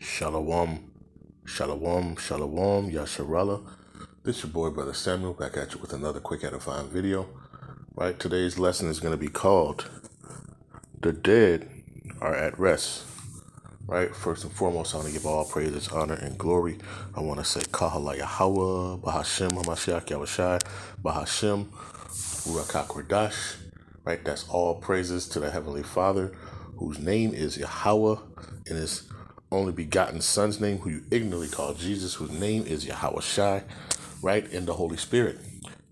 Shalom, shalom, shalom, Yasharala. This your boy, Brother Samuel, back at you with another quick edifying video. Right, today's lesson is going to be called The Dead Are at Rest. Right, first and foremost, I want to give all praises, honor, and glory. I want to say Kahala Yahweh, Bahashem, Hamashiach, Yahushai, Bahashem, Ruach. Right, that's all praises to the Heavenly Father, whose name is Yahweh, and his only begotten Son's name, who you ignorantly call Jesus, whose name is Yahushai, right, in the Holy Spirit.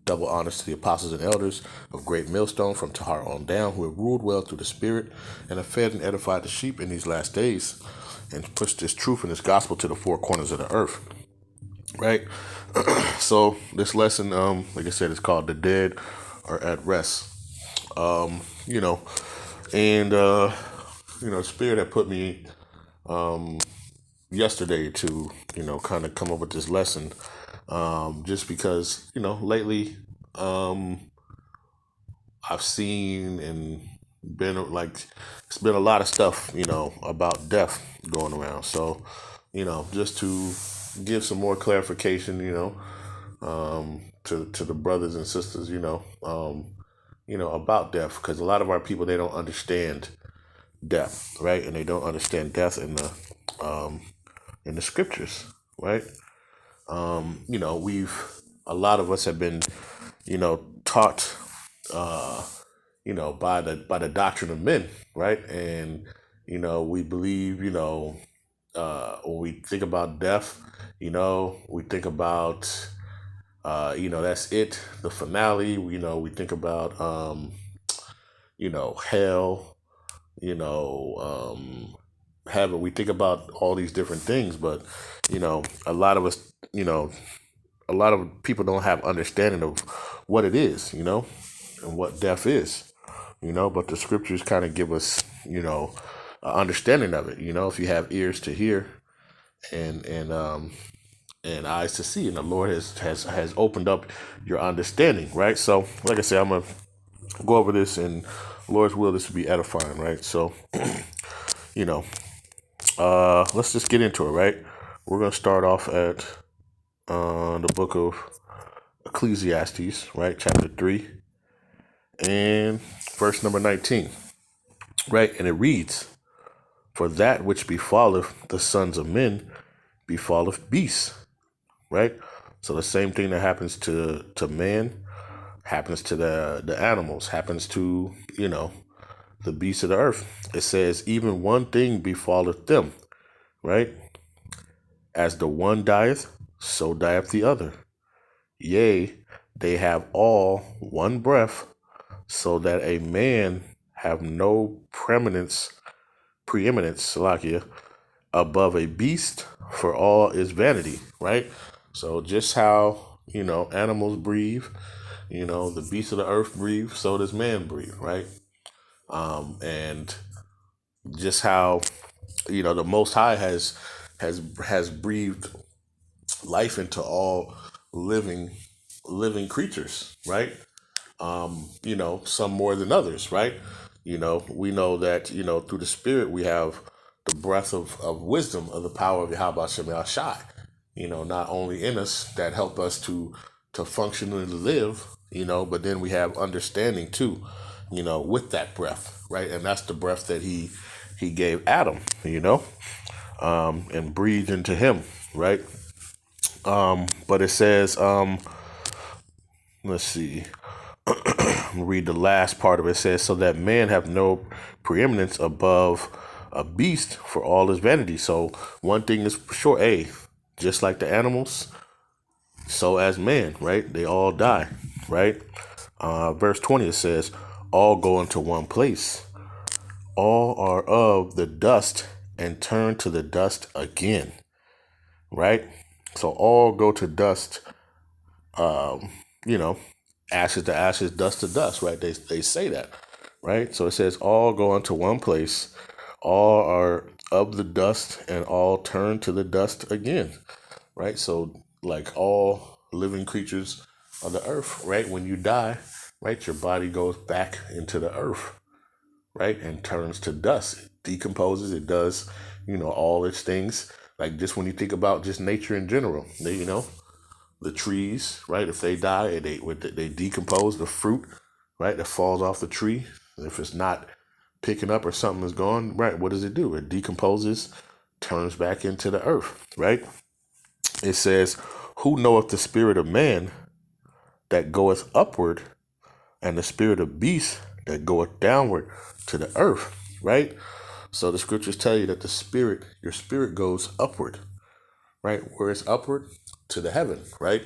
Double honors to the apostles and elders of Great Millstone from Tahar on down, who have ruled well through the Spirit and have fed and edified the sheep in these last days and pushed this truth and this gospel to the four corners of the earth. Right? So this lesson, like I said, is called The Dead Are at Rest. You know, and Spirit had put me yesterday to, kind of come up with this lesson. Just because, lately, I've seen and been it's been a lot of stuff, about death going around. So, just to give some more clarification, to the brothers and sisters, about death, because a lot of our people, they don't understand death, right? And they don't understand death in the scriptures, right? A lot of us have been, taught, by the doctrine of men, right? And, we believe, when we think about death, we think about, that's it, the finale. We think about, hell, heaven. We think about all these different things, but, a lot of us, a lot of people don't have understanding of what it is, and what death is, but the scriptures kind of give us, an understanding of it, if you have ears to hear and eyes to see, and the Lord has opened up your understanding, right? So, like I said, I'm gonna go over this, and Lord's will, this will be edifying, right? So, let's just get into it, right? We're gonna start off at the book of Ecclesiastes, right, chapter 3 and verse number 19, right? And it reads, "For that which befalleth the sons of men befalleth beasts," right? So the same thing that happens to man happens to the animals, happens to, the beasts of the earth. It says, "Even one thing befalleth them," right? "As the one dieth, so dieth the other. Yea, they have all one breath, so that a man have no preeminence, Salakia, above a beast, for all is vanity," right? So just how, animals breathe, the beasts of the earth breathe, so does man breathe, right? And just how, the Most High has breathed life into all living creatures, right? Some more than others, right? We know that, through the Spirit, we have the breath of wisdom, of the power of Yahweh Shem Shai, not only in us, that help us to functionally live, but then we have understanding too, with that breath, right? And that's the breath that he gave Adam, and breathed into him, right? But it says, let's see, read the last part of it. It says, "So that man have no preeminence above a beast, for all is vanity." So one thing is for sure, just like the animals, so as man, right? They all die, right? Verse 20, it says, "All go into one place. All are of the dust, and turn to the dust again," right? So all go to dust, you know, ashes to ashes, dust to dust, right? They say that, right? So it says all go into one place, all are of the dust, and all turn to the dust again, right? So like all living creatures of the earth, right? When you die, right, your body goes back into the earth, right, and turns to dust. decomposes. It does, all its things. Like just when you think about just nature in general, the trees, right? If they die, and they decompose the fruit, right? That falls off the tree. If it's not picking up or something is gone, right? What does it do? It decomposes, turns back into the earth, right? It says, "Who knoweth the spirit of man that goeth upward, and the spirit of beast that goeth downward to the earth," right? So the scriptures tell you that your spirit goes upward, right? Where it's upward to the heaven, right?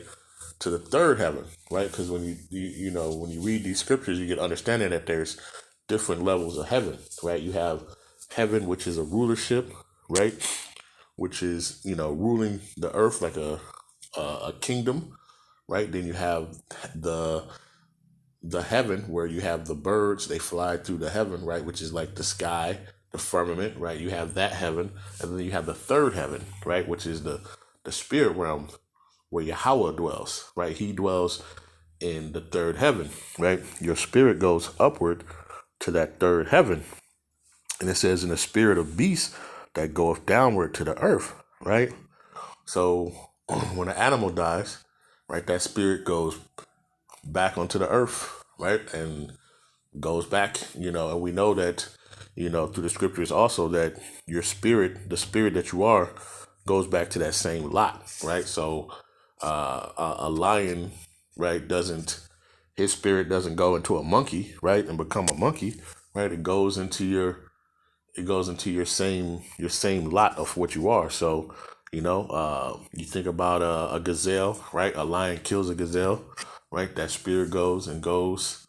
To the third heaven, right? Because when when you read these scriptures, you get understanding that there's different levels of heaven, right? You have heaven, which is a rulership, right? Which is ruling the earth like a kingdom, right? Then you have the heaven where you have the birds, they fly through the heaven, right? Which is like the sky, the firmament, right? You have that heaven, and then you have the third heaven, right? Which is the spirit realm where Yahweh dwells, right? He dwells in the third heaven, right? Your spirit goes upward to that third heaven. And it says, "In the spirit of beast that goeth downward to the earth," right? So when an animal dies, right, that spirit goes back onto the earth, right? And goes back, and we know that, through the scriptures also that your spirit, the spirit that you are, goes back to that same lot, right? So a lion, right, his spirit doesn't go into a monkey, right, and become a monkey, right? It goes into your same lot of what you are. So, you think about a gazelle, right? A lion kills a gazelle, right? That spirit goes and goes,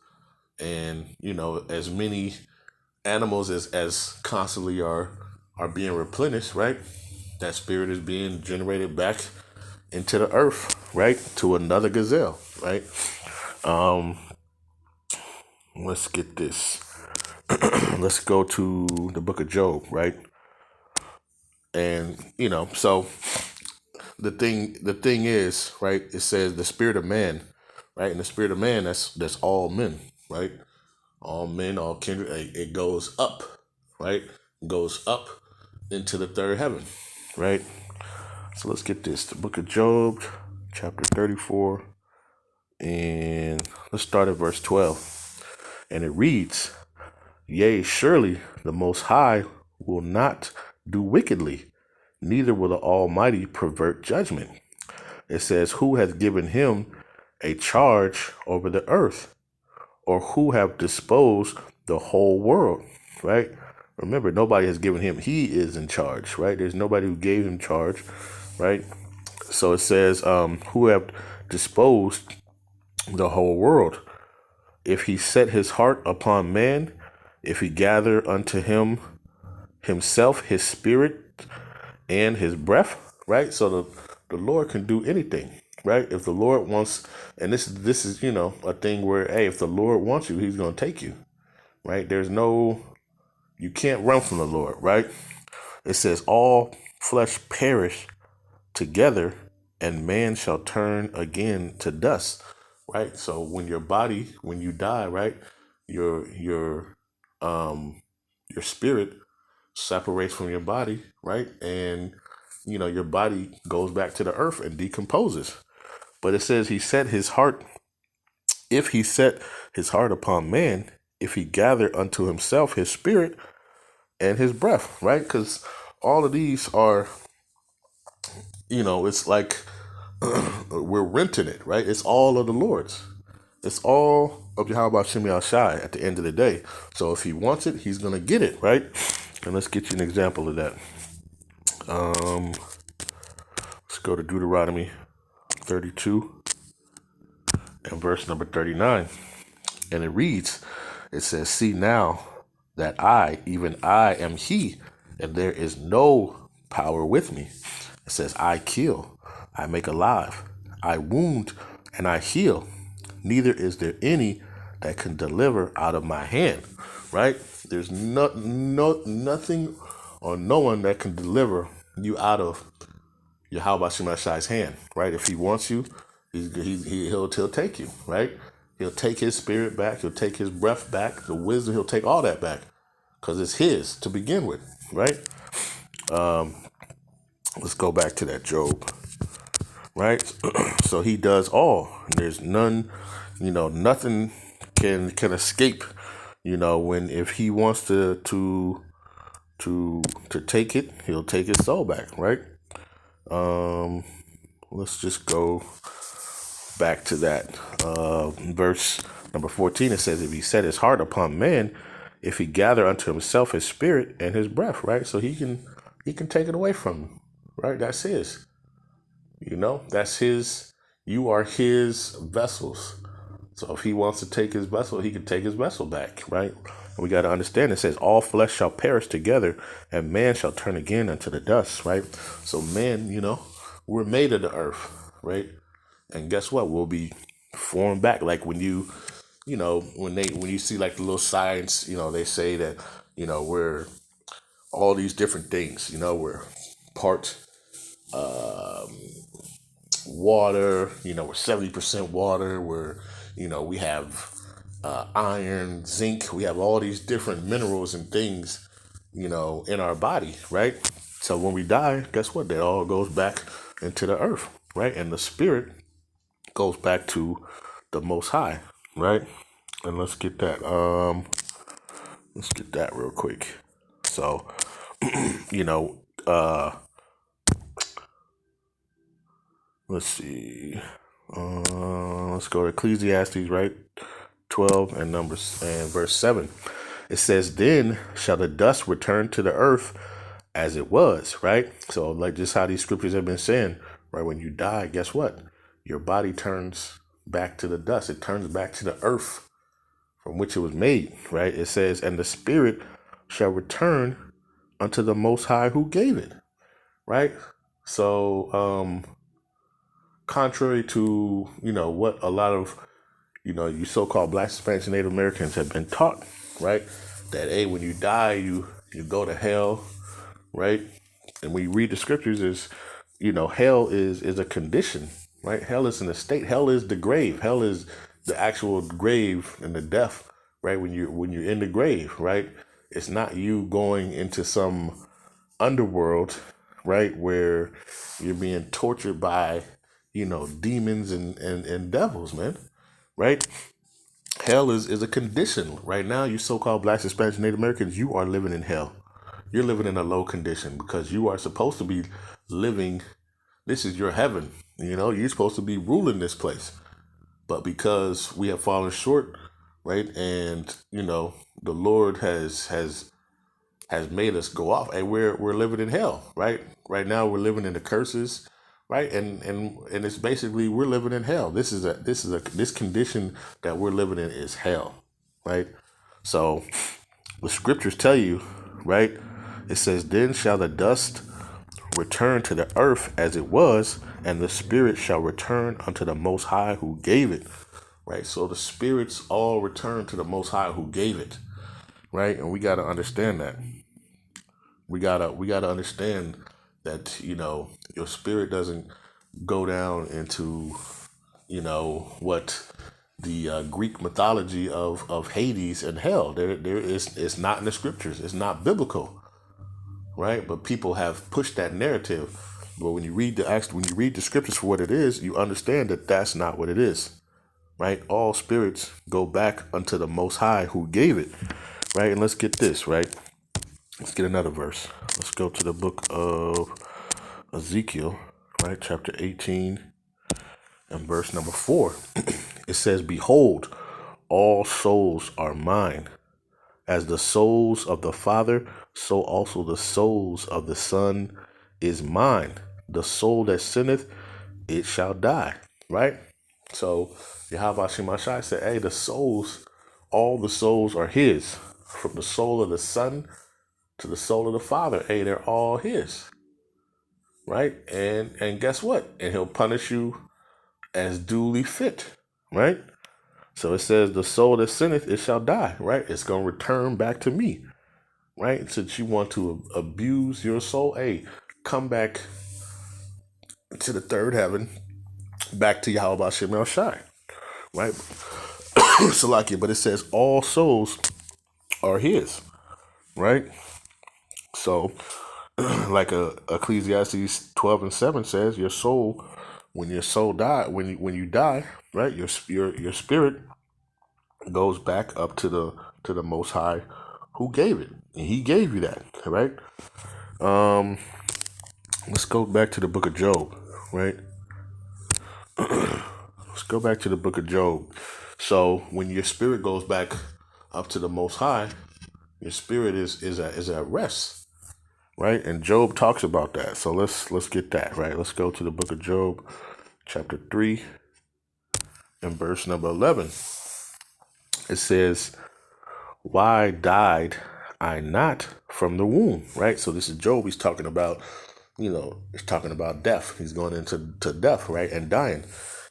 and as many animals as constantly are being replenished, right? That spirit is being generated back into the earth, right? To another gazelle, right? Let's get this. Let's go to the book of Job, right? And so the thing is, right? It says the spirit of man, right? And the spirit of man, that's all men, right? All men, all kindred. It goes up, right? It goes up into the third heaven, right? So let's get this. The book of Job, chapter 34, and let's start at verse 12. And it reads, "Yea, surely the Most High will not do wickedly, neither will the Almighty pervert judgment." It says, "Who has given him a charge over the earth, or who have disposed the whole world?" Right? Remember, nobody has given him. He is in charge, right? There's nobody who gave him charge, right? So it says, "Who have disposed the whole world? If he set his heart upon man, if he gather unto himself his spirit and his breath," right? So the Lord can do anything, right? If the Lord wants, and this is a thing where, hey, if the Lord wants you, he's going to take you, right? You can't run from the Lord, right? It says, "All flesh perish together, and man shall turn again to dust," right? So when you die, right, your spirit separates from your body, right? And your body goes back to the earth and decomposes. But it says if he set his heart upon man, if he gather unto himself his spirit and his breath, right? Because all of these are, it's like we're renting it, right? It's all of the Lord's. It's all of Yahweh Shem Shai at the end of the day. So if he wants it, he's going to get it, right? And let's get you an example of that. Let's go to Deuteronomy 32 and verse number 39. And it reads, it says, "See now that I, even I, am he, and there is no power with me." It says, "I kill, I make alive, I wound, and I heal. Neither is there any that can deliver out of my hand." Right? There's nothing or no one that can deliver you out of Yahweh Shema Shai's hand. Right? If he wants you, he'll take you. Right? He'll take his spirit back. He'll take his breath back. The wisdom. He'll take all that back. because it's his to begin with, right? Let's go back to that Job, right? So he does all. There's none, nothing can escape, when if he wants to take it, he'll take his soul back, right? Let's just go back to that verse number 14. It says, if he set his heart upon man, if he gather unto himself his spirit and his breath, right? So he can take it away from him, right? That's his. That's his. You are his vessels. So if he wants to take his vessel, he can take his vessel back, right? And we got to understand, it says, all flesh shall perish together, and man shall turn again unto the dust, right? So man, we're made of the earth, right? And guess what? We'll be formed back. Like when when you see like the little science, they say that, we're all these different things, we're part water, we're 70% water, we have iron, zinc, we have all these different minerals and things, in our body, right? So when we die, guess what? That all goes back into the earth, right? And the spirit goes back to the Most High, right? And let's get that real quick. So, let's see. Let's go to Ecclesiastes, right? 12 and verse 7. It says, then shall the dust return to the earth as it was, right? So like just how these scriptures have been saying, right? When you die, guess what? Your body turns back to the dust. It turns back to the earth from which it was made, right? It says, and the spirit shall return unto the Most High who gave it, right? So, contrary to, what a lot of, you so-called Black, Hispanics, and Native Americans have been taught, right? That, hey, when you die, you go to hell, right? And when you read the scriptures, hell is a condition, right? Hell is an estate. Hell is the grave. Hell is the actual grave and the death, right? When you're in the grave, right? It's not you going into some underworld, right, where you're being tortured by, demons and devils, man, right? Hell is a condition. Right now, you so-called Blacks, Hispanics, Native Americans, you are living in hell. You're living in a low condition because you are supposed to be living. This is your heaven. You're supposed to be ruling this place. But because we have fallen short, right, and the Lord has made us go off, and we're living in hell, right? Right now, we're living in the curses, right, and it's basically we're living in hell. This condition that we're living in is hell, right? So the scriptures tell you, right? It says, then shall the dust return to the earth as it was, and the spirit shall return unto the Most High who gave it, right? So the spirits all return to the Most High who gave it, right? And we got to understand that. We gotta understand that, your spirit doesn't go down into, what the Greek mythology of Hades and hell. It's not in the scriptures. It's not biblical, right? But people have pushed that narrative. But when you read the scriptures for what it is, you understand that that's not what it is, right? All spirits go back unto the Most High who gave it, right? And let's get this, right? Let's get another verse. Let's go to the book of Ezekiel, right? Chapter 18 and verse number 4. It says, behold, all souls are mine. As the souls of the Father, so also the souls of the Son is mine. The soul that sinneth, it shall die, right? So Yahweh Shemashai said, hey, all the souls are his. From the soul of the Son to the soul of the Father, hey, they're all his, right? And guess what? And he'll punish you as duly fit, right? So it says, the soul that sinneth, it shall die, right? It's going to return back to me, right? Since you want to abuse your soul, hey, come back to the third heaven, back to Yahweh Shem El Shai, right? Salakia, but it says all souls are his, right? So, like Ecclesiastes 12:7 says, your soul, when your soul die, when you die, right, your spirit goes back up to the Most High, who gave it, and He gave you that, right? Um, let's go back to the Book of Job, right? Let's go back to the Book of Job. So when your spirit goes back up to the Most High, your spirit is at rest, right? And Job talks about that. So let's get that, right? Let's go to the Book of Job, chapter 3, and verse number 11. It says, "Why died I not from the womb?" Right? So this is Job. He's talking about, he's talking about death. He's going into death, right? And dying.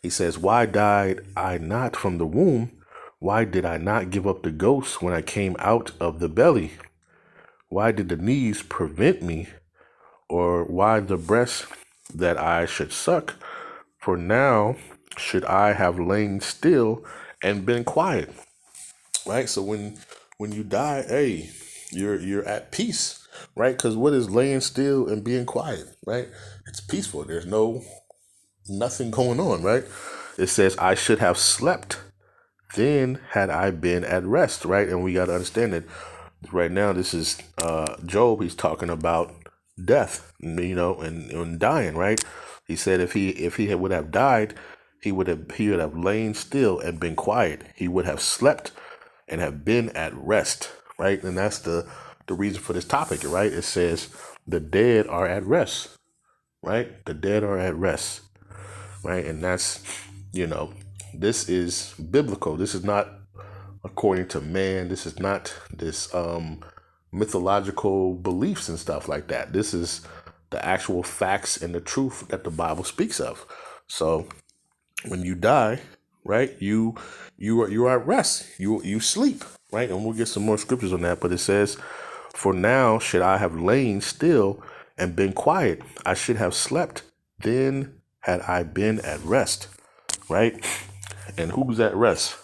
He says, "Why died I not from the womb? Why did I not give up the ghost when I came out of the belly? Why did the knees prevent me? Or why the breast that I should suck? For now should I have lain still and been quiet." Right? So when you die, hey, you're at peace, right? Because what is laying still and being quiet, right? It's peaceful. There's nothing going on, right? It says, "I should have slept, then had I been at rest," right? And we got to understand that right now, this is Job. He's talking about death, and dying, right? He said if he would have died, he would have lain still and been quiet. He would have slept and have been at rest, right? And that's the reason for this topic, right? It says the dead are at rest, right? The dead are at rest, right? And that's, this is biblical. This is not according to man. This is not this mythological beliefs and stuff like that. This is the actual facts and the truth that the Bible speaks of. So when you die, right, you are at rest. You sleep, right? And we'll get some more scriptures on that. But it says, "For now should I have lain still and been quiet. I should have slept, then had I been at rest." Right? And who's at rest?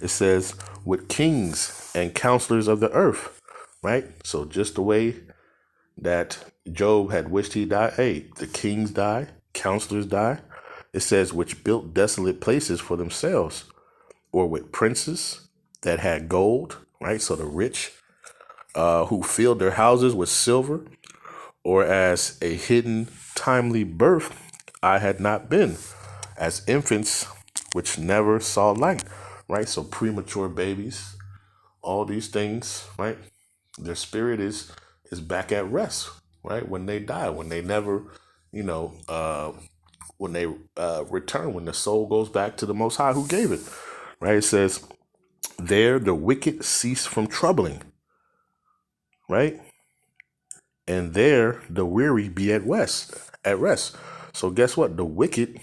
It says, "With kings and counselors of the earth." Right? So just the way that Job had wished he died, hey, the kings die, counselors die. It says, "Which built desolate places for themselves," or with princes that had gold, right? So the rich, who filled their houses with silver, or as a hidden timely birth I had not been, as infants which never saw light, right? So premature babies, all these things, right? Their spirit is back at rest, right? When they die, when they never, you know, when they return, when the soul goes back to the Most High who gave it, right? It says, "There the wicked cease from troubling," right? "And there the weary be at rest, at rest." So guess what? The wicked,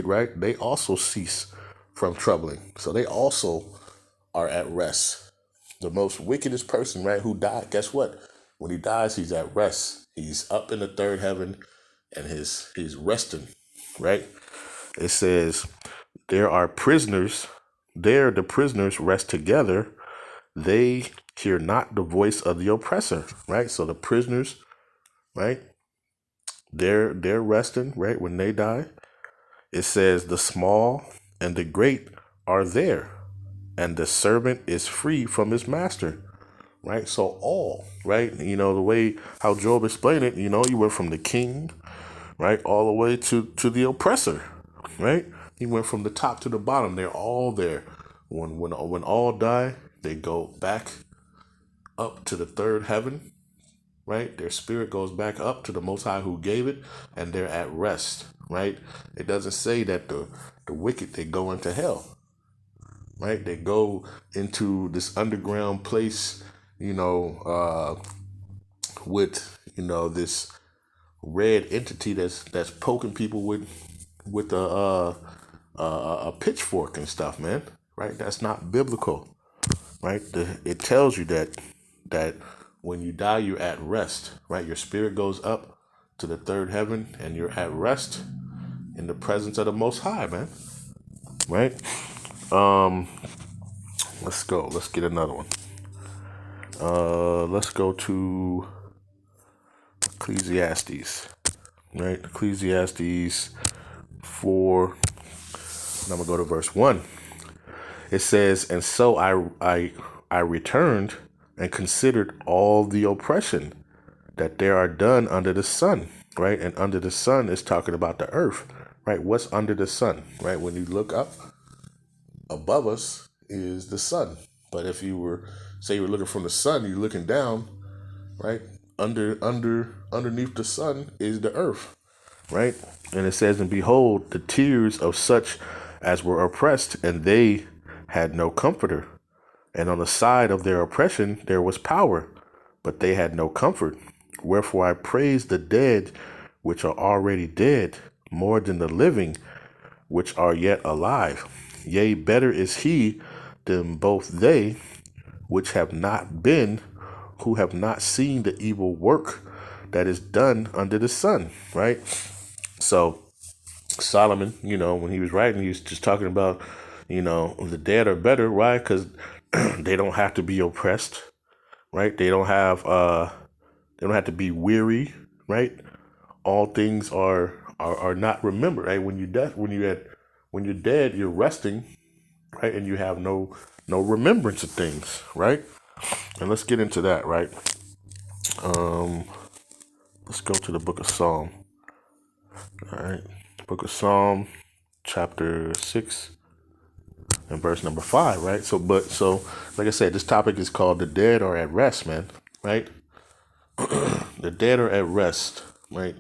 right? They also cease from troubling. So they also are at rest. The most wickedest person, right, who died, guess what? When he dies, he's at rest. He's up in the third heaven and he's resting, right? It says, "There are prisoners, there the prisoners rest together. They hear not the voice of the oppressor," right? So the prisoners, right, they're resting, right, when they die. It says, "The small and the great are there, and the servant is free from his master." Right? So all, right? The way how Job explained it, you went from the king, right, all the way to the oppressor, right? He went from the top to the bottom. They're all there. When all die, they go back up to the third heaven, right? Their spirit goes back up to the Most High who gave it, and they're at rest, right? It doesn't say that the wicked, they go into hell, right? They go into this underground place, with this red entity that's poking people with a pitchfork and stuff, man. Right? That's not biblical, right? It tells you that when you die, you're at rest, right? Your spirit goes up to the third heaven, and you're at rest in the presence of the Most High, man. Right? Let's go. Let's get another one. Let's go to Ecclesiastes, right? Ecclesiastes 4, and I'm gonna go to verse 1. It says, "And so I returned and considered all the oppression that there are done under the sun," right? And under the sun is talking about the earth, right? What's under the sun, right? When you look up above us is the sun. But if you were, say you were looking from the sun, you're looking down, right? Underneath the sun is the earth, right? And it says, "And behold, the tears of such as were oppressed, and they had no comforter. And on the side of their oppression there was power, but they had no comfort. Wherefore I praise the dead which are already dead, more than the living which are yet alive. Yea, better is he than both they which have not been, who have not seen the evil work that is done under the sun," right? So Solomon, when he was writing, he was just talking about, the dead are better. Why? Because they don't have to be oppressed, right? They don't have to be weary, right? All things are not remembered, right? When you're dead, you're resting, right? And you have no remembrance of things, right? And let's get into that, right? Let's go to the book of Psalm. All right. Book of Psalm, chapter 6 and verse number 5, right? So like I said, this topic is called "The Dead Are at Rest," man, right? The dead are at rest, right?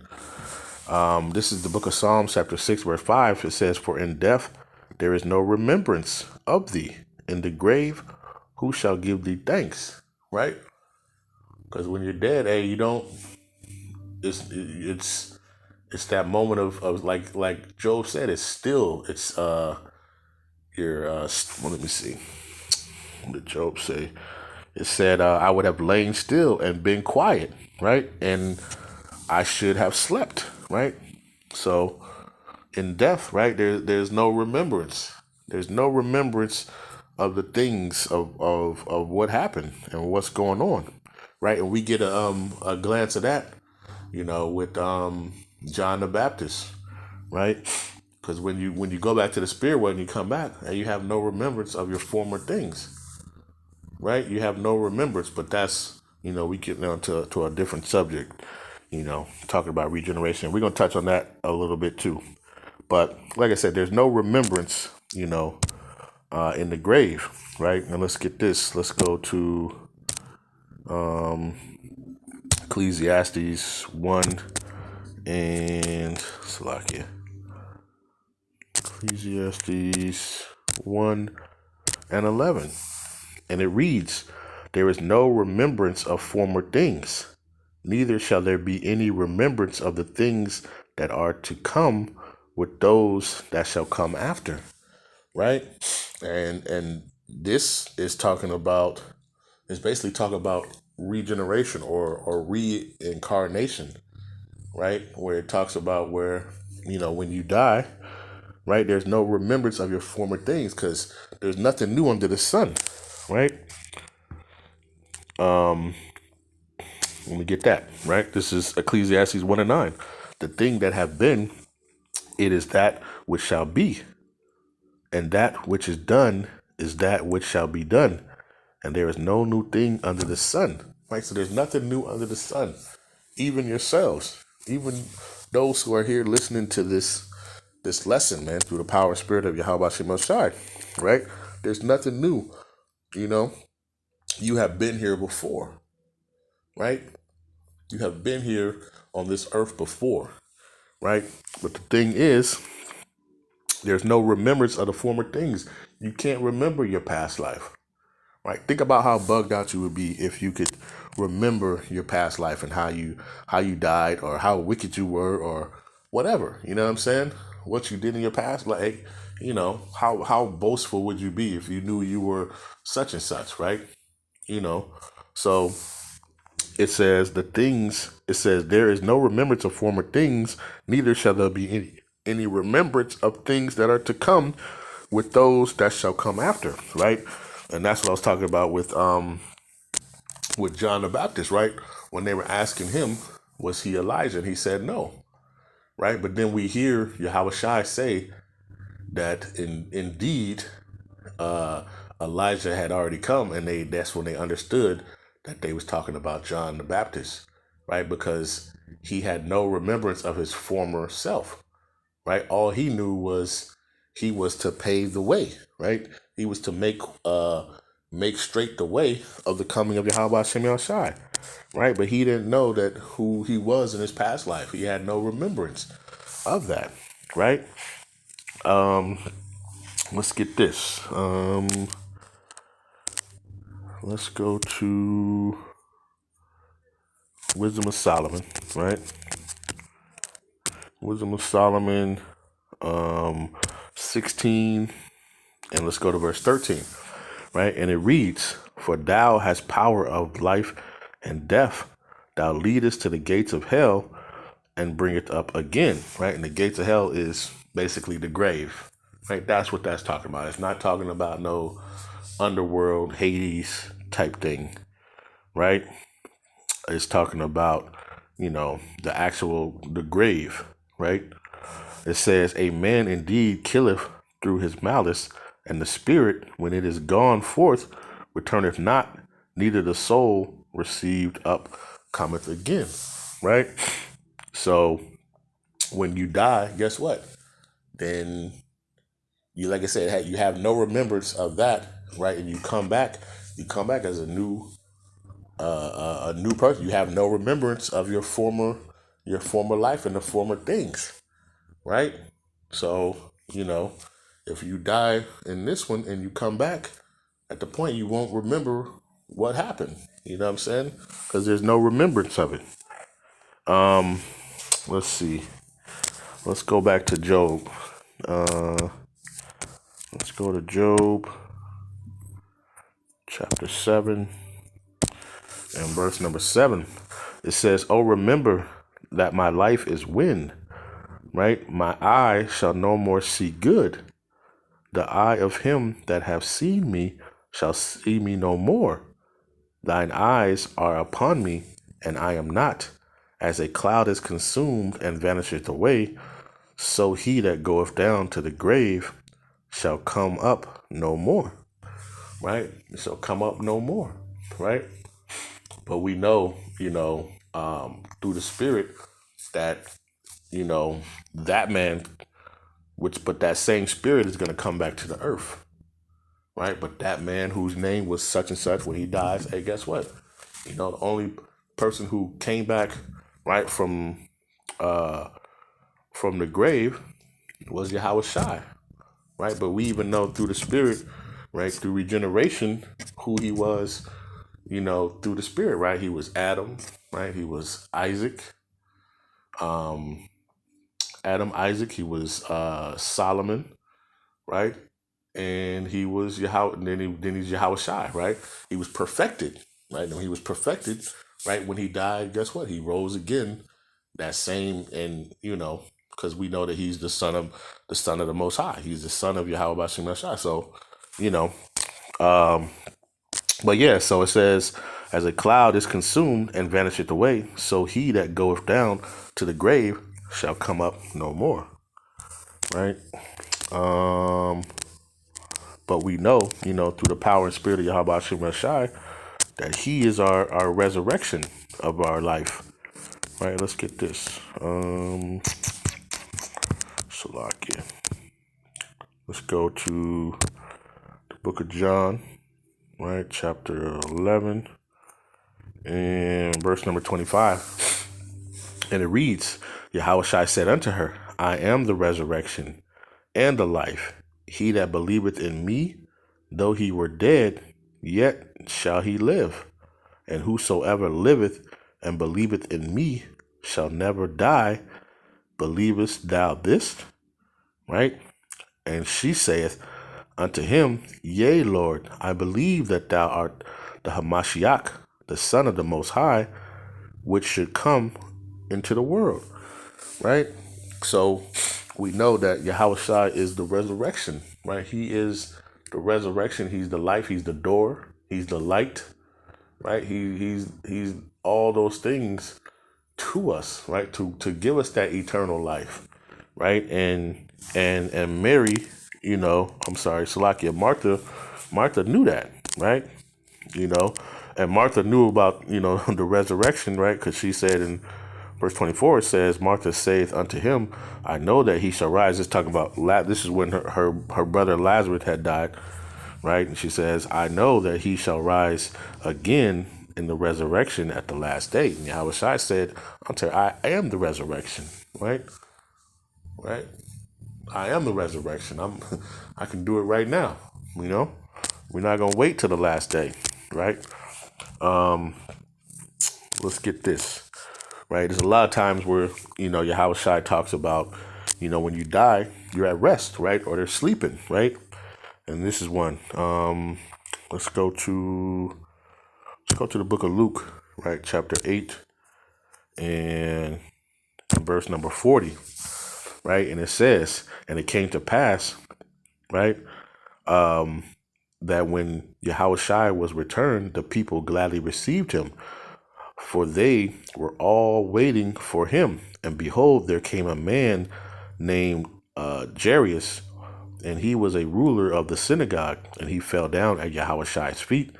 This is the book of Psalms, chapter 6, verse 5. It says, "For in death there is no remembrance of thee. In the grave, who shall give thee thanks?" Right? Because when you're dead, hey, you don't. It's that moment of like Job said. It's still. It's your. Well, let me see. What did Job say? It said, "I would have lain still and been quiet, right? And I should have slept," right? So in death, right, there's no remembrance. There's no remembrance of the things of what happened and what's going on, right? And we get a glance of that, with John the Baptist, right? Because when you go back to the spirit world and you come back, and you have no remembrance of your former things, right? You have no remembrance, but that's, we get down to a different subject, talking about regeneration. We're going to touch on that a little bit too. But like I said, there's no remembrance, in the grave, right? And let's get this. Let's go to Ecclesiastes 1 and Salakia. Ecclesiastes 1 and 11. And it reads, "There is no remembrance of former things, neither shall there be any remembrance of the things that are to come with those that shall come after," right? And this is basically talking about regeneration or reincarnation, right? Where it talks about where, when you die, right, there's no remembrance of your former things because there's nothing new under the sun, right? Let me get that, right? This is Ecclesiastes 1 and 9. "The thing that have been, it is that which shall be, and that which is done is that which shall be done. And there is no new thing under the sun," right? So there's nothing new under the sun. Even yourselves, even those who are here listening to this lesson, man, through the power and spirit of Yahweh Shemashai, right? There's nothing new. You have been here before, right? You have been here on this earth before, right? But the thing is, there's no remembrance of the former things. You can't remember your past life, right? Think about how bugged out you would be if you could remember your past life and how you died or how wicked you were or whatever. You know what I'm saying? What you did in your past, like, how boastful would you be if you knew you were such and such, right? So it says there is no remembrance of former things, neither shall there be any remembrance of things that are to come with those that shall come after, right? And that's what I was talking about with with John the Baptist, right? When they were asking him, was he Elijah? And he said no, right? But then we hear Yahweh Shai say that indeed uh, Elijah had already come, and that's when they understood that they was talking about John the Baptist, right? Because he had no remembrance of his former self, right? All he knew was he was to pave the way, right? He was to make straight the way of the coming of Yahweh Hashem Shai, right? But he didn't know that who he was in his past life. He had no remembrance of that, right? Let's get this. Let's go to Wisdom of Solomon, right? Wisdom of Solomon, 16, and let's go to verse 13, right? And it reads, "For thou hast power of life and death. Thou leadest to the gates of hell and bring it up again," right? And the gates of hell is basically the grave, right? That's what that's talking about. It's not talking about no underworld, Hades type thing, right? It's talking about, the grave, right? It says, "A man indeed killeth through his malice, and the spirit, when it is gone forth, returneth not, neither the soul received up cometh again," right? So when you die, guess what? Then you, like I said, you have no remembrance of that, right? And you come back as a new person. You have no remembrance of your former life and the former things, right? So, if you die in this one and you come back, at the point you won't remember what happened. You know what I'm saying? Because there's no remembrance of it. Let's see. Let's go back to Job. Let's go to Job chapter 7 and verse number 7. It says, "Oh, remember that my life is wind, right? My eye shall no more see good. The eye of him that hath seen me shall see me no more. Thine eyes are upon me, and I am not. As a cloud is consumed and vanisheth away, so he that goeth down to the grave shall come up no more." Right? It shall come up no more. Right? But we know, through the Spirit that, that man, but that same Spirit is going to come back to the earth. Right? But that man whose name was such and such, when he dies, hey, guess what? The only person who came back, right, from the grave was Yahweh Shai, right? But we even know through the Spirit, right, through regeneration, who he was, through the Spirit, right? He was Adam, right? He was Isaac, Isaac. He was Solomon, right? And he was Yahweh. And then he's Yahweh Shai, right? He was perfected, right? And he was perfected, right? When he died, guess what? He rose again. That same, and because we know that he's the son of the Most High. He's the son of Yahweh Bashem Shai. So, but yeah. So it says, "As a cloud is consumed and vanisheth away, so he that goeth down to the grave shall come up no more." Right. But we know, through the power and spirit of Yahweh Hashem Shai, that he is our resurrection of our life. Right, let's get this. Salakia. Let's go to the book of John, right, chapter 11 and verse number 25. And it reads, "Yahweh Shai said unto her, I am the resurrection and the life. He that believeth in me, though he were dead, yet shall he live. And whosoever liveth and believeth in me shall never die. Believest thou this?" Right? And she saith unto him, "Yea, Lord, I believe that thou art the Hamashiach, the Son of the Most High, which should come into the world." Right? So we know that Yahweh Shai is the resurrection, right? He is the resurrection. He's the life. He's the door. He's the light, right? He's all those things to us, right? To give us that eternal life, right? And Mary, I'm sorry, Salakia, Martha knew that, right? You know, and Martha knew about the resurrection, right? Because she said in verse 24, it says, Martha saith unto him, I know that he shall rise. It's talking about this is when her brother Lazarus had died, right? And she says, I know that he shall rise again in the resurrection at the last day. And Yahweh Shai said unto her, I am the resurrection, right? Right? I am the resurrection. I can do it right now, you know? We're not going to wait till the last day, right? Let's get this, right? There's a lot of times where, Yahweh Shai talks about, when you die, you're at rest, right? Or they're sleeping, right? And this is one. Let's go to the book of Luke, right? Chapter 8 and verse number 40, right? And it says, and it came to pass, right? That when Yahweh Shai was returned, the people gladly received him, for they were all waiting for him. And behold, there came a man named Jairus, and he was a ruler of the synagogue, and he fell down at Yahweh Shai's feet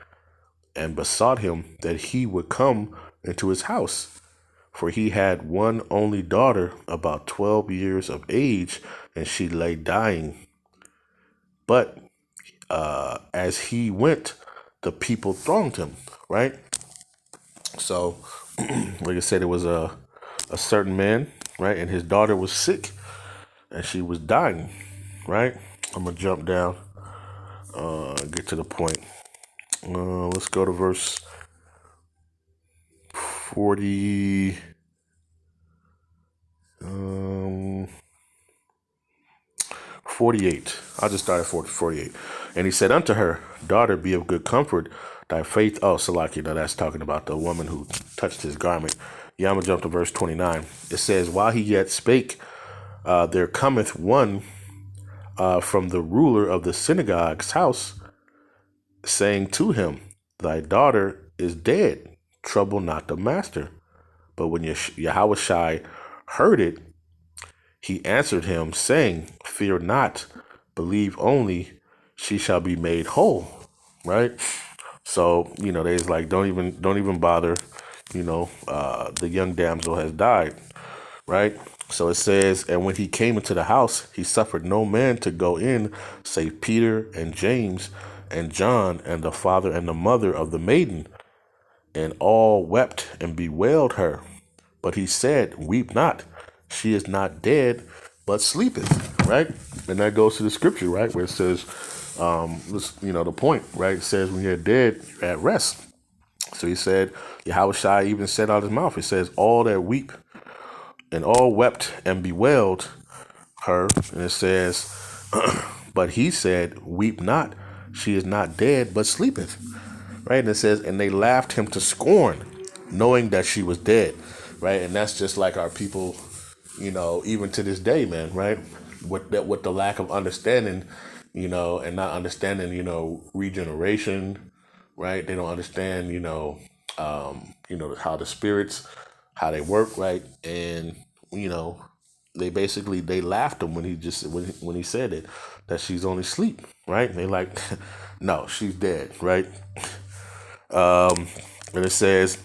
and besought him that he would come into his house. For he had one only daughter, about 12 years of age, and she lay dying. But as he went, the people thronged him, right? So, like I said, it was a certain man, right? And his daughter was sick and she was dying, right? I'm going to jump down, get to the point. Let's go to verse 40. 48. I'll just start at 48. And he said unto her, Daughter, be of good comfort. Thy faith. Oh, Salaki. Now that's talking about the woman who touched his garment. Yeah, I'm going to jump to verse 29. It says, While he yet spake, there cometh one from the ruler of the synagogue's house, saying to him, Thy daughter is dead. Trouble not the master. But when Yahweh Shai heard it, he answered him, saying, Fear not, believe only, she shall be made whole. Right? So, they's like, don't even bother, the young damsel has died. Right? So it says, and when he came into the house, he suffered no man to go in, save Peter and James and John and the father and the mother of the maiden. And all wept and bewailed her. But he said, Weep not. She is not dead, but sleepeth. Right? And that goes to the scripture, right? Where it says, the point, right? It says, when you're dead, you're at rest. So he said, Yahweh Shai even said out of his mouth, it says, all that weep and all wept and bewailed her. And it says, but he said, Weep not. She is not dead, but sleepeth. Right? And it says, and they laughed him to scorn, knowing that she was dead. Right? And that's just like our people, even to this day, man, right? With the lack of understanding, and not understanding, regeneration, right? They don't understand, how the spirits, how they work, right? And, they laughed him when he said it, that she's only asleep, right? And they like, no, she's dead, right? And it says,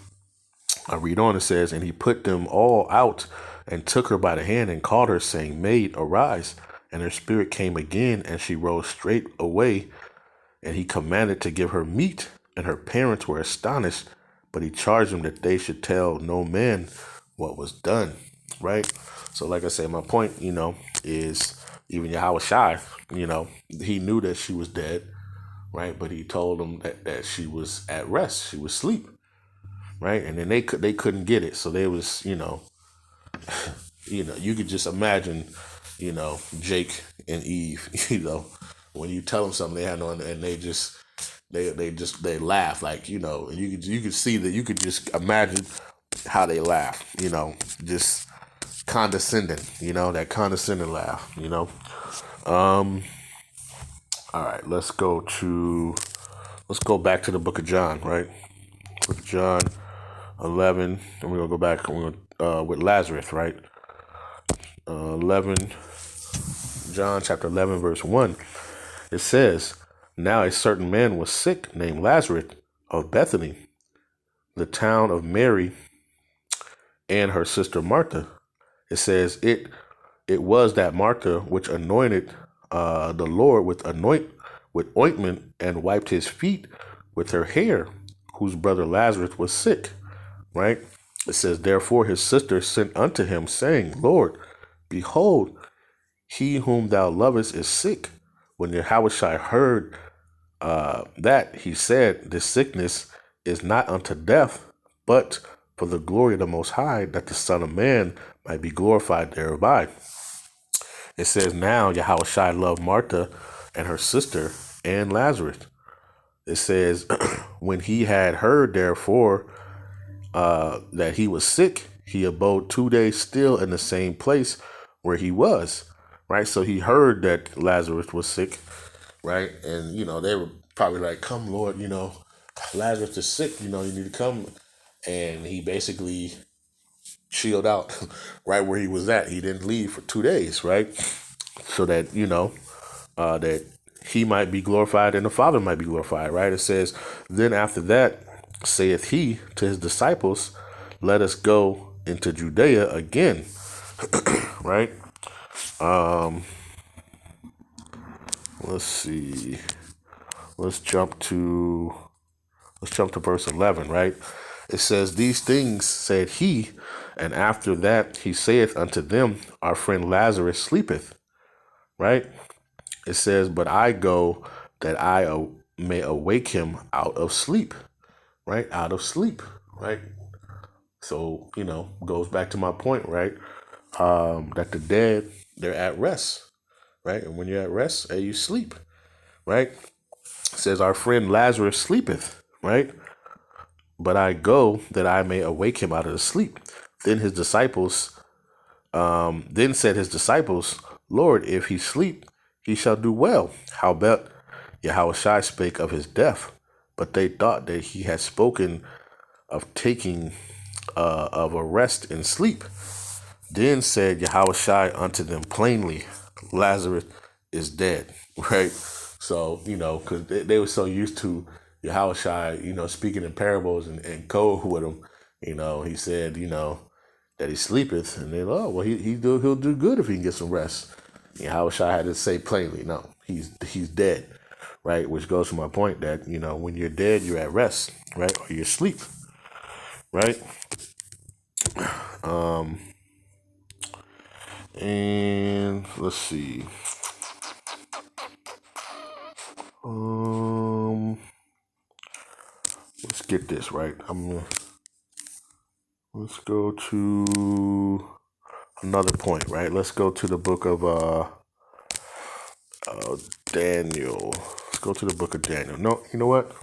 I read on, it says, and he put them all out and took her by the hand and called her, saying, Maid, arise. And her spirit came again, and she rose straight away. And he commanded to give her meat, and her parents were astonished. But he charged them that they should tell no man what was done, right? So like I said, my point, is even Yahweh Shai, he knew that she was dead, right? But he told them that she was at rest, she was asleep. Right, and then they couldn't get it, so they was you could just imagine, Jake and Eve, when you tell them something they had on, and they laugh, like, and you could see that, you could just imagine how they laugh, just condescending, that condescending laugh, All right, let's go back to the book of John, right? Book of John 11, and we're going to go back and we're gonna, with Lazarus, right? 11, John chapter 11, verse 1. It says, now a certain man was sick named Lazarus of Bethany, the town of Mary and her sister Martha. It says, it was that Martha which anointed the Lord with ointment and wiped his feet with her hair, whose brother Lazarus was sick. Right? It says, therefore his sister sent unto him, saying, Lord, behold, he whom thou lovest is sick. When Yahushua heard that, he said, this sickness is not unto death, but for the glory of the Most High, that the Son of Man might be glorified thereby. It says, now Yahushua loved Martha and her sister and Lazarus. It says, when he had heard, therefore, that he was sick, he abode 2 days still in the same place where he was. Right? So he heard that Lazarus was sick, right? And, they were probably like, come, Lord, Lazarus is sick, you need to come. And he basically chilled out right where he was at. He didn't leave for 2 days, right? So that, that he might be glorified and the Father might be glorified, right? It says, then after that, saith he to his disciples, let us go into Judea again, right? Let's see. Let's jump to verse 11, right? It says, these things said he, and after that he saith unto them, our friend Lazarus sleepeth, right? It says, but I go that I may awake him out of sleep, right? Out of sleep, right? So, goes back to my point, right? That the dead, they're at rest, right? And when you're at rest, you sleep, right? It says, our friend Lazarus sleepeth, right? But I go that I may awake him out of the sleep. Then said his disciples, Lord, if he sleep, he shall do well. Howbeit Yahushua spake of his death, but they thought that he had spoken of taking of a rest and sleep. Then said Yahushua unto them plainly, Lazarus is dead. Right? So, because they were so used to Yahushua, speaking in parables and code with them, he said, that he sleepeth, and then, oh, well, he'll do good if he can get some rest. Yahushua had to say plainly, no, he's dead, right? Which goes to my point that, when you're dead, you're at rest, right? Or you're asleep, right? And let's see. Let's get this right. Let's go to another point, right? Let's go to the book of Daniel. Let's go to the book of Daniel. No, you know what?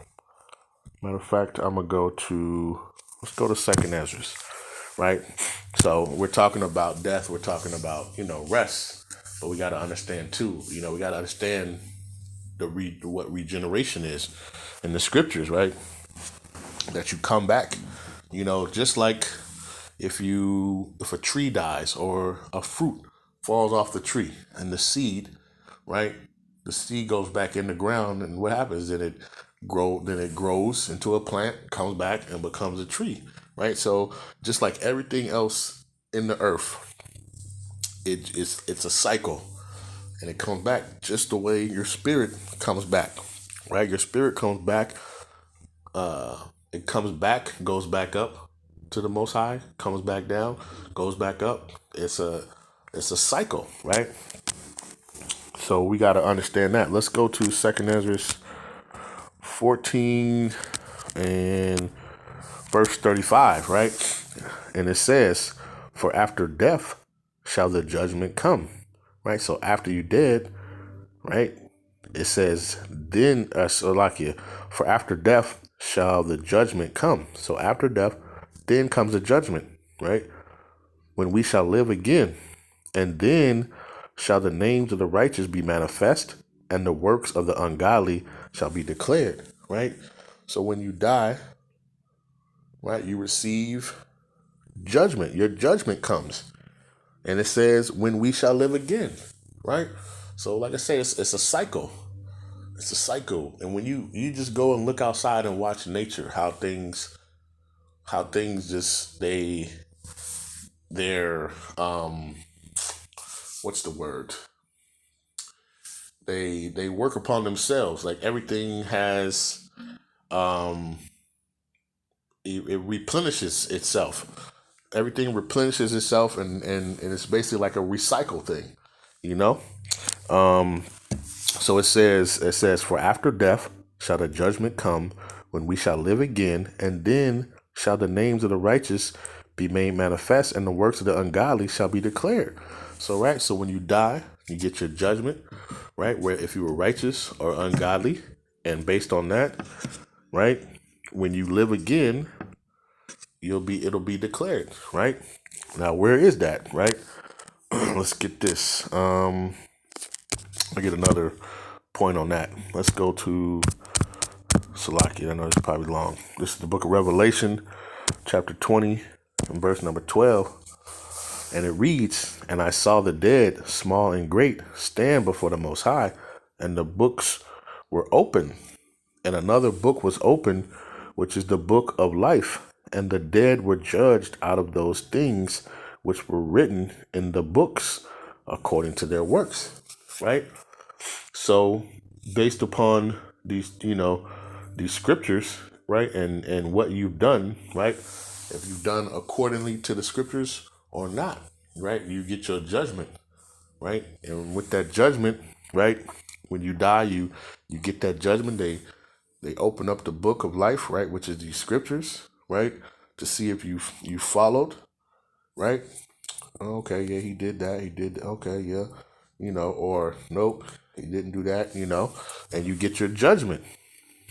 Matter of fact, let's go to Second Ezra, right? So we're talking about death. We're talking about, rest. But we got to understand too, we got to understand what regeneration is in the scriptures, right? That you come back, just like if a tree dies or a fruit falls off the tree and the seed, right? The seed goes back in the ground, and what happens? Then it grows into a plant, comes back and becomes a tree, right? So just like everything else in the earth, it's a cycle, and it comes back just the way your spirit comes back, right? Your spirit comes back. It comes back, goes back up to the Most High, comes back down, goes back up. It's a cycle, right? So we got to understand that. Let's go to 2 Ezra 14 and verse 35, right? And it says, for after death shall the judgment come, right? So after you're dead, right? It says, then, for after death shall the judgment come. So after death, then comes the judgment, right? When we shall live again. And then shall the names of the righteous be manifest, and the works of the ungodly shall be declared, right? So when you die, right? You receive judgment. Your judgment comes. And it says, when we shall live again, right? So like I say, it's a cycle. It's a cycle. And when you just go and look outside and watch nature, how things just they're what's the word? They work upon themselves. Like everything has um it replenishes itself. Everything replenishes itself, and it's basically like a recycle thing, you know? Um so it says for after death shall the judgment come, when we shall live again, and then shall the names of the righteous be made manifest, and the works of the ungodly shall be declared. So right, so when you die, you get your judgment, right? Where if you were righteous or ungodly, and based on that, right, when you live again, it'll be declared, right? Now where is that, right? Let's get this. I get another point on that. Let's go to Salaki. I know it's probably long. This is the book of Revelation, chapter 20, and verse number 12. And it reads, and I saw the dead, small and great, stand before the Most High, and the books were open. And another book was open, which is the book of life. And the dead were judged out of those things which were written in the books according to their works. Right? So based upon these scriptures, right, and what you've done, right, if you've done accordingly to the scriptures or not, right, you get your judgment, right? And with that judgment, right, when you die, you get that judgment. They open up the book of life, right, which is these scriptures, right, to see if you followed, right? Okay, yeah, he did that. He did. Okay, yeah, or nope, he didn't do that, and you get your judgment,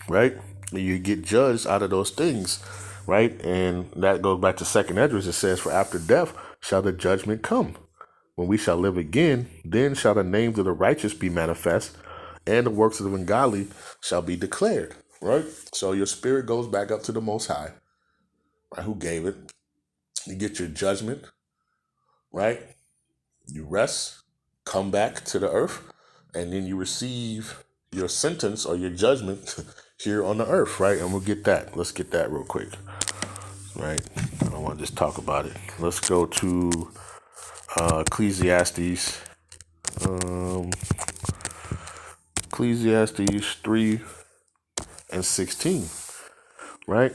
right? And you get judged out of those things, right? And that goes back to Second Esdras. It says, for after death shall the judgment come. When we shall live again, then shall the names of the righteous be manifest, and the works of the ungodly shall be declared, right? So your spirit goes back up to the Most High, right, who gave it. You get your judgment, right? You rest, come back to the earth, and then you receive your sentence or your judgment here on the earth, right? And we'll get that. Let's get that real quick, right? I don't want to just talk about it. Let's go to Ecclesiastes. Ecclesiastes 3 and 16, right?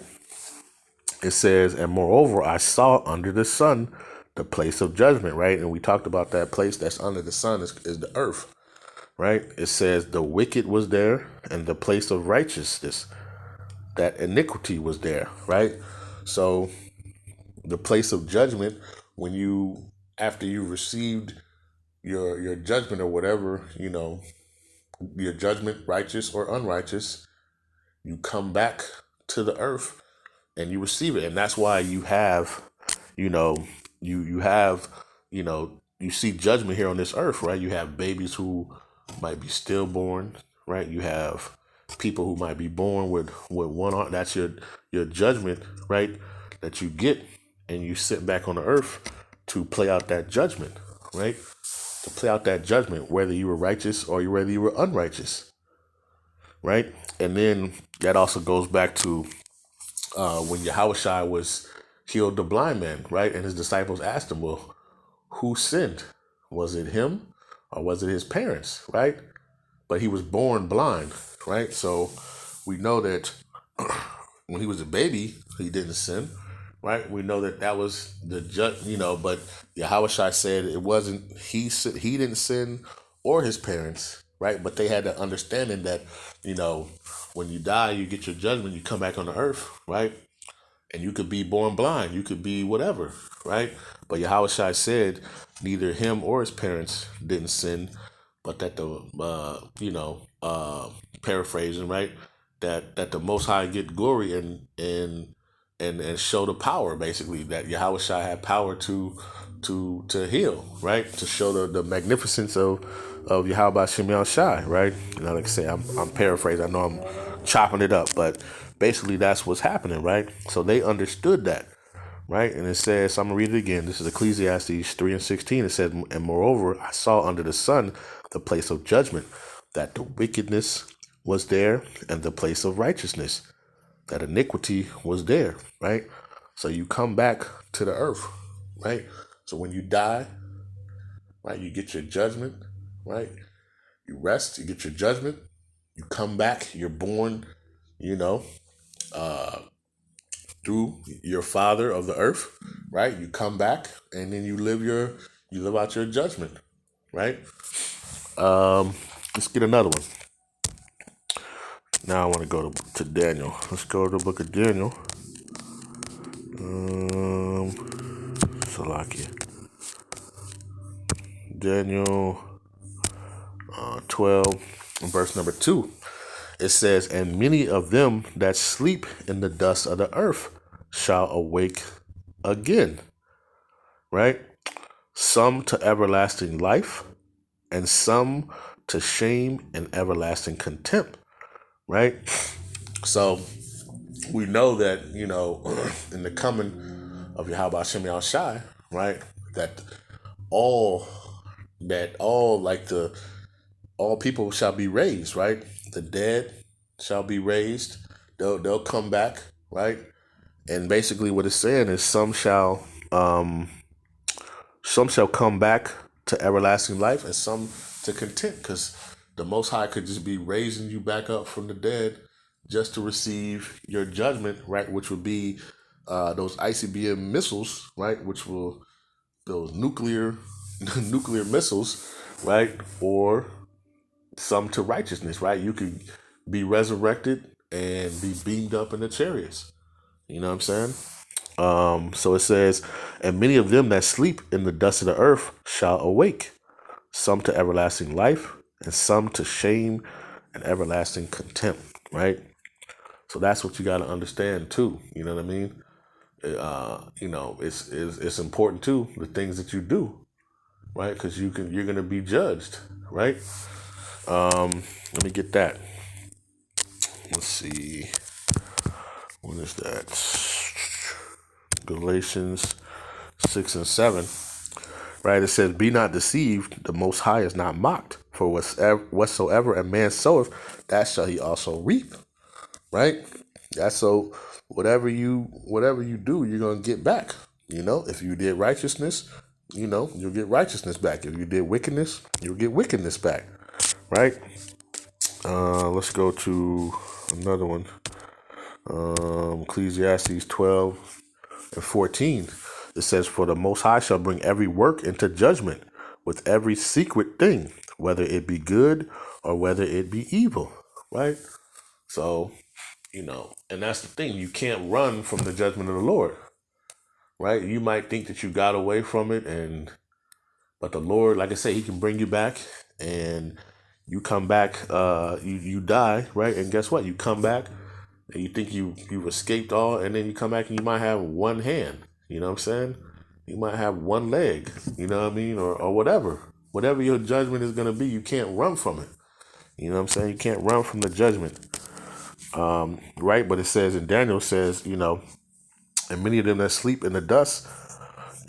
It says, and moreover, I saw under the sun the place of judgment, right? And we talked about that place that's under the sun is the earth, right? It says the wicked was there, and the place of righteousness, that iniquity was there, right? So the place of judgment, when you, after you received your judgment or whatever, your judgment, righteous or unrighteous, you come back to the earth and you receive it. And that's why you have, you have, you see judgment here on this earth, right? You have babies who might be stillborn, right? You have people who might be born with one arm. That's your judgment, right? That you get, and you sit back on the earth to play out that judgment, right? To play out that judgment, whether you were righteous or whether you were unrighteous, right? And then that also goes back to when Yahushua was healed the blind man, right? And his disciples asked him, well, who sinned? Was it him or was it his parents, right? But he was born blind, right? So we know that when he was a baby, he didn't sin, right? We know that was the judge, but Yahushua said it wasn't, he didn't sin or his parents, right? But they had the understanding that, when you die, you get your judgment, you come back on the earth, right? And you could be born blind, you could be whatever, right? But Yahushua said neither him or his parents didn't sin, but that paraphrasing, right? That the Most High get glory and show the power, basically, that Yahushua had power to heal, right? To show the magnificence of Yahweh Shem Shai, right? Like I say, I'm paraphrasing. I know I'm chopping it up, but basically that's what's happening, right? So they understood that, right? And it says, I'm going to read it again. This is Ecclesiastes 3:16. It says, and moreover, I saw under the sun the place of judgment, that the wickedness was there, and the place of righteousness, that iniquity was there, right? So you come back to the earth, right? So when you die, right, you get your judgment, right? You rest, you get your judgment, you come back, you're born, you know, through your father of the earth, right? You come back and then you live out your judgment, right? Let's get another one. Now I want to go to Daniel. Let's go to the book of Daniel. Salakia. Daniel 12, verse number 2. It says, and many of them that sleep in the dust of the earth shall awake again, right? Some to everlasting life, and some to shame and everlasting contempt, right? So we know that, in the coming of Yahweh Hashem Yahushai, right, that all all people shall be raised, right? The dead shall be raised. They'll come back, right? And basically what it's saying is some shall come back to everlasting life, and some to content, because the Most High could just be raising you back up from the dead just to receive your judgment, right? Which would be those ICBM missiles, right? Those nuclear missiles, right? Or some to righteousness, right? You could be resurrected and be beamed up in the chariots. You know what I'm saying? So it says, and many of them that sleep in the dust of the earth shall awake, some to everlasting life, and some to shame and everlasting contempt, right? So that's what you got to understand too. You know what I mean? It's important too, the things that you do, right? Because you're going to be judged, right? Let me get that. Let's see. When is that? Galatians 6 and 7. Right? It says, be not deceived, the Most High is not mocked. For whatsoever a man soweth, that shall he also reap. Right? That's so whatever you do, you're gonna get back. If you did righteousness, you'll get righteousness back. If you did wickedness, you'll get wickedness back. Right? Let's go to another one. Ecclesiastes 12 and 14. It says, for the Most High shall bring every work into judgment with every secret thing, whether it be good or whether it be evil. Right? So, and that's the thing. You can't run from the judgment of the Lord. Right? You might think that you got away from it, but the Lord, like I say, he can bring you back, and you come back, you die, right? And guess what? You come back and you think you've escaped all, and then you come back and you might have one hand. You know what I'm saying? You might have one leg, you know what I mean? Or whatever. Whatever your judgment is going to be, you can't run from it. You know what I'm saying? You can't run from the judgment. Right? But it says, and Daniel says, and many of them that sleep in the dust,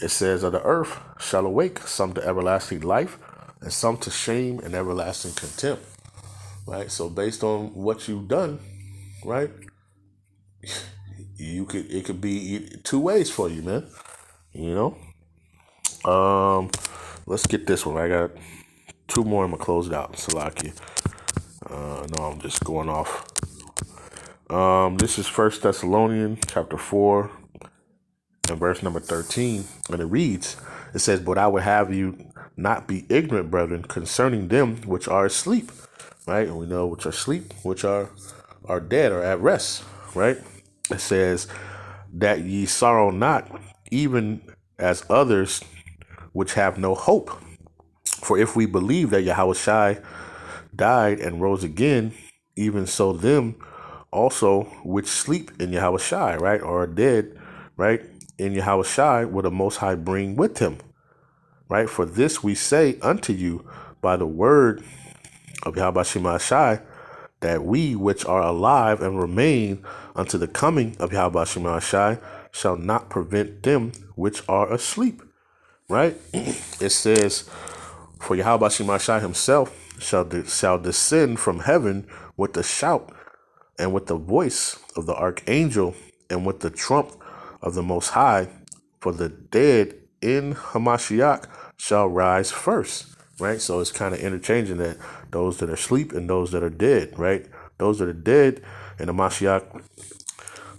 it says, of the earth shall awake, some to everlasting life, and some to shame and everlasting contempt. Right? So based on what you've done, right? It could be two ways for you, man. Let's get this one. I got two more. I'm gonna close it out. Salaki. No, I'm just going off. This is 1 Thessalonians chapter 4 and verse number 13, and it reads, it says, but I would have you not be ignorant, brethren, concerning them which are asleep, right? And we know which are asleep, which are dead or at rest, right? It says that ye sorrow not, even as others which have no hope. For if we believe that Yahushua died and rose again, even so them also which sleep in Yahushua, right, or are dead, right, in Yahushua will the Most High bring with him, right? For this we say unto you by the word of Yahweh Shai, that we which are alive and remain unto the coming of Yahweh Shema Shai shall not prevent them which are asleep. Right? It says, for Yahweh Shema Shai himself shall descend from heaven with a shout, and with the voice of the archangel, and with the trump of the Most High, for the dead in Hamashiach shall rise first. Right? So it's kind of interchanging that those that are asleep and those that are dead, right? Those that are dead in Hamashiach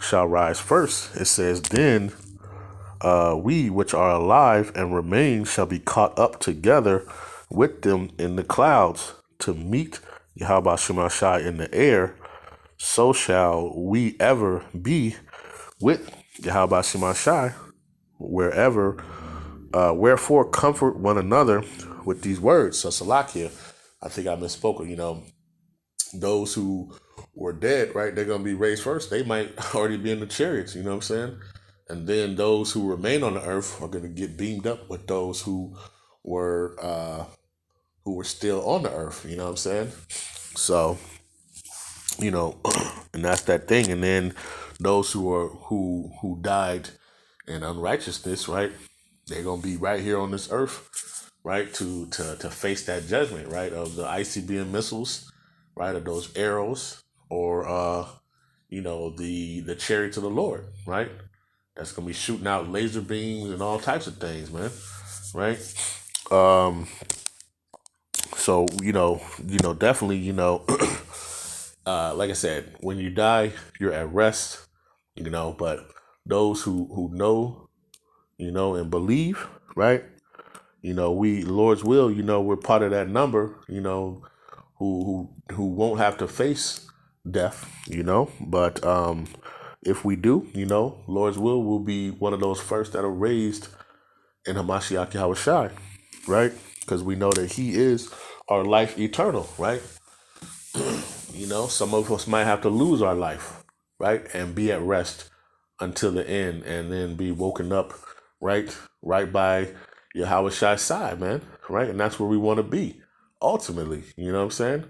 shall rise first. It says, then we which are alive and remain shall be caught up together with them in the clouds to meet Yahweh Shema Shai in the air. So shall we ever be with Yahweh Shema Shai wherever. Wherefore comfort one another with these words. So Salakia, I think I misspoke. Those who were dead, right? They're going to be raised first. They might already be in the chariots. You know what I'm saying? And then those who remain on the earth are going to get beamed up with those who were still on the earth. You know what I'm saying? So, and that's that thing. And then those who died in unrighteousness, right? They're gonna be right here on this earth, right? To face that judgment, right? Of the ICBM missiles, right? Of those arrows, or the chariots of the Lord, right? That's gonna be shooting out laser beams and all types of things, man. Right? So definitely, like I said, when you die, you're at rest, but those who know, and believe, right? We, Lord's will, we're part of that number, who won't have to face death, but if we do, Lord's will be one of those first that are raised in Hamashiach Yahweh Shai, right? Because we know that he is our life eternal, right? Some of us might have to lose our life, right? And be at rest until the end, and then be woken up, right by Yahweh Shai's side, man, right? And that's where we want to be, ultimately, you know what I'm saying?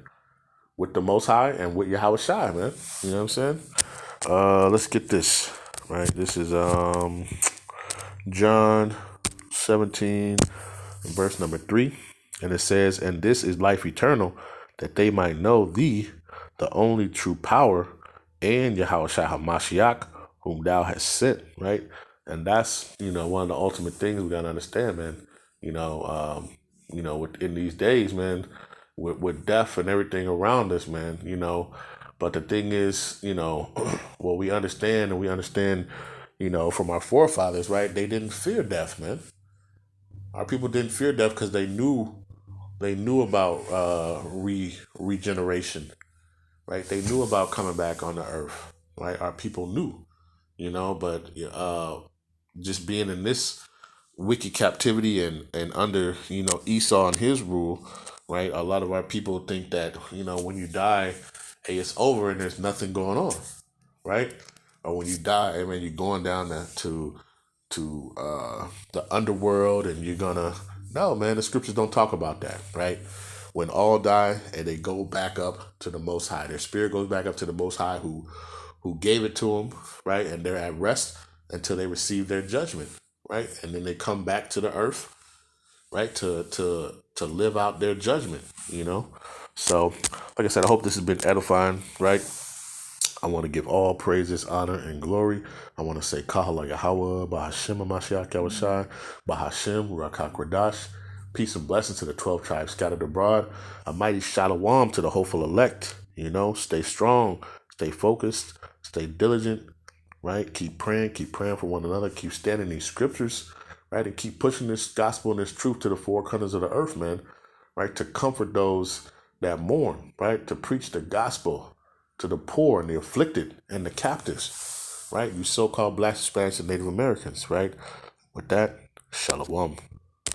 With the Most High and with Yahweh Shai, man. You know what I'm saying? Let's get this, right? This is John 17, verse number 3. And it says, and this is life eternal, that they might know thee, the only true power, and Yahweh Shai HaMashiach, whom thou hast sent, right? And that's, one of the ultimate things we got to understand, man. In these days, man, with death and everything around us, man, but the thing is, what we understand, from our forefathers, right? They didn't fear death, man. Our people didn't fear death because they knew about regeneration, right? They knew about coming back on the earth, right? Our people knew, but just being in this wicked captivity and under, Esau and his rule, right? A lot of our people think that, when you die, hey, it's over and there's nothing going on, right? Or when you die, I mean, you're going down to the underworld and you're gonna, no, man, the scriptures don't talk about that, right? When all die and they go back up to the Most High, their spirit goes back up to the Most High who gave it to them, right? And they're at rest until they receive their judgment, right? And then they come back to the earth, right? To live out their judgment, So, like I said, I hope this has been edifying, right? I want to give all praises, honor, and glory. I want to say Kahala Yahweh, Bahashem Mashiach Yahushai, Bahashem Ruach HaKodesh. Peace and blessings to the 12 tribes scattered abroad. A mighty shalom to the hopeful elect. Stay strong, stay focused, stay diligent, right? Keep praying for one another, keep standing these scriptures, right? And keep pushing this gospel and this truth to the four corners of the earth, man, right? To comfort those that mourn, right? To preach the gospel to the poor and the afflicted and the captives, right? You so-called Black, Hispanics, and Native Americans, right? With that, shalom.